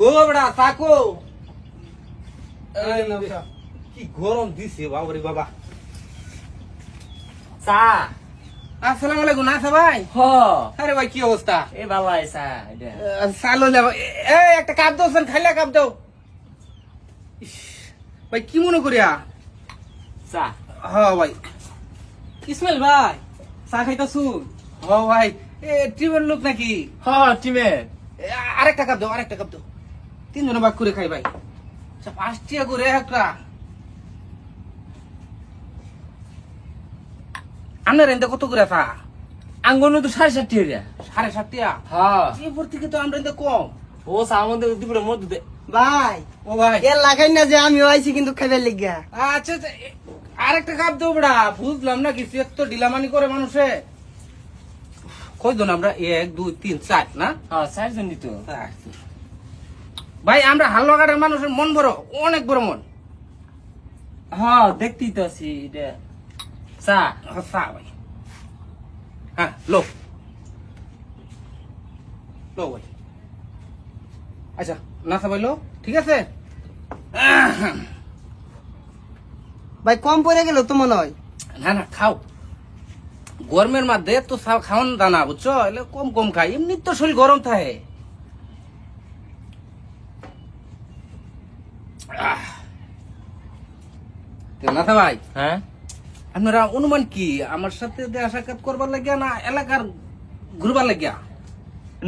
ও বড়া তাকো কি গরম দিছে বাবারে বাবা। চা আসসালামু আলাইকুম। না ভাই হ আরে ভাই কি অবস্থা? এ বালাই চা এটা চালো যাব একটা কাপ দাও খাইলা কাপ দাও। ইস, ভাই কি মনে করিয়া? চা হ ভাই। ইসমাইল ভাই চা খাইতাছু? হ ভাই টিমের লোক নাকি? হ টিমে আরেকটা কাপ দাও আরেকটা কাপ দাও। তিনজনে ভাগ করে খাই ভাই। আচ্ছা 5 টাকা করে একটা। আপনার এনতে কত করে চা? আঙ্গন তো 7.5 টাকা 7.5 টাকা। হ্যাঁ এরপর থেকে তো আমরা এনতে কম। ও চা মধ্যে দুপুরে মধ্যে দে ভাই ও ভাই এর লাগাই না যে আমিও আইছি কিন্তু খাইবার লিগা। আচ্ছা আচ্ছা, আরেকটা কাপ দেবো বড়া। বুঝলাম না কিছু একটু ডিলামানি করে মানুষে। কয়জন আমরা? 1 2 3 4 না? হ্যাঁ 4 জন দিত ভাই আমরা হালুয়াঘাটের মানুষের মন বড়, অনেক বড় মন। হ্যাঁ দেখতেই তো আছি এটা চা চা ভাই। হ্যাঁ লো লো ভাই। আচ্ছা নাচা ভাইলো ঠিক আছে। ভাই কম পড়ে গেল তো মনে হয়। না না খাও, গরমের মধ্যে তো খাওয়ান দানা বুঝছো, এলে কম কম খাই, এমনি তো শরীর গরম থাকে। নাথা ভাই হ্যাঁ আপনারা অনুমান কি আমার সাথে দেখা সাক্ষাৎ করবার লাগিয়া না এলাকার ঘুরবার লাগিয়া?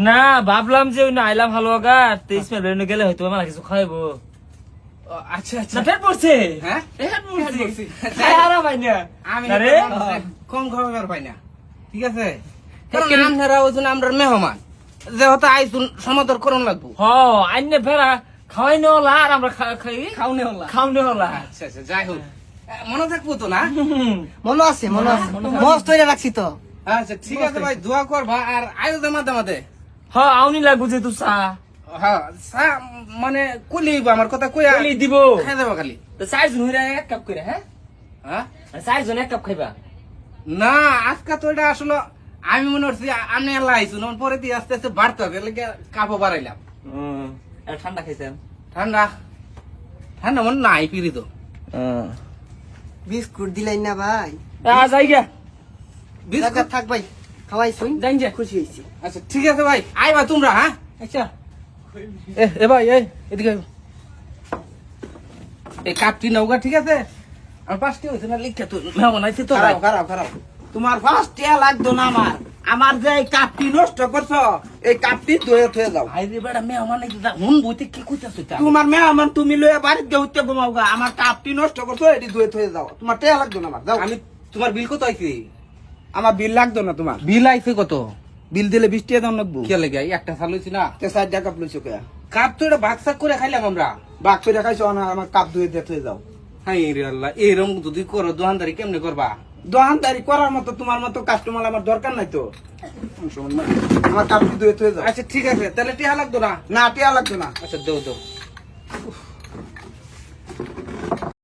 না ভাবলাম যে ওই না আইলাম হালুয়াগা 23 মে বেরোনে গেলে হয়তো আমার কিছু খাইবো। আচ্ছা আচ্ছা। না পেট পড়ছে হ্যাঁ পেট পড়ছে আচ্ছা। আরে ভাই না আমি আরে কম খাবার পাই না, ঠিক আছে? কারণ আপনারা ওই জন্য আমরা মেহমান, যেহেতু আইসুন সমাদর করণ লাগবো। হ আইনে ফেরা খাওয়াইনে হলা আর আমরা খাই খাওনে হল্লা খাওনে হলা আচ্ছা আচ্ছা যাই হোক, মনে থাকবো তো না? মনে আছে মনে আছে মস্ত হইরা রাখছি তো। আচ্ছা ঠিক আছে ভাই, দোয়া করবা আর আয়ো মাঝে মাঝে। হ আউনি লাগবো যে তুই চা হ্যাঁ মানে কইলি আমার কথা কইয়া কইলি দিব খাই দেবা খালি। তো 4 জন হইরা 1 কাপ করে হ্যাঁ হ্যাঁ 4 জন 1 কাপ খাইবা। না আজকে তো এটা আসলে আমি মনে করছি আমি এলা আইসু না, পরে দিয়ে আস্তে আস্তে বাড়তে হবে, এলাকা কাপও বাড়াইলাম। আর ঠান্ডা খাইছেন ঠান্ডা ঠান্ডা মনে নাই পিরি তো। বিস্কুট দিলাই না ভাই। যাই গা জায়গা থাক ভাই খাওয়াই শুন যাই যা খুশি হয়েছি। আচ্ছা ঠিক আছে ভাই, আইবা তোমরা। হ্যাঁ আচ্ছা এ ভাই এদিকে আইবা। এই কাপটি নৌকা ঠিক আছে? আর 5টি হয়েছে না লিখে তো মেহমান আইছে তো ভাই। খারাপ খারাপ তোমার ফার্স্ট টিয়া লাগতো না আমার আমার যে এই কাপটি নষ্ট করছো এই কাপটি ধুয়ে থয়ে যাও। আইরে বেড়া মেহমান আইছে, হুন বইতে কি কইতাছ তা? তোমার মেহমান তুমি লয়ে বাড়িতে উঠতে ঘুমাও গা, আমার কাপটি নষ্ট করছো এটি ধুয়ে থয়ে যাও। তোমার টিয়া লাগতো না আমার যাও। আমি তোমার বিল কত আইছে? আমার বিল লাগতো না তোমার বিল আইছে কত? বিল দিলে 20 টাকা দাম লাগবো। কে লাগে একটা সাল হইছে না? তে 4 টাকা প্লুছো কে কাপ তো এটা ভাগসাক করে খাইলাম আমরা। বাক করে খাইছো না, আমার কাপ ধুয়ে দিয়ে থয়ে যাও। হাই রে আল্লাহ, এরকম যদি করো দোকানদারি কেমনে করবা? দোকানদারি করার মতো তোমার মতো কাস্টমার আমার দরকার নাই তো। আমার কাপটি ধুয়ে থয়ে যাও। আচ্ছা ঠিক আছে, তাহলে টিহা লাগতো না? না টিয়া লাগতো না। আচ্ছা দেও দেও।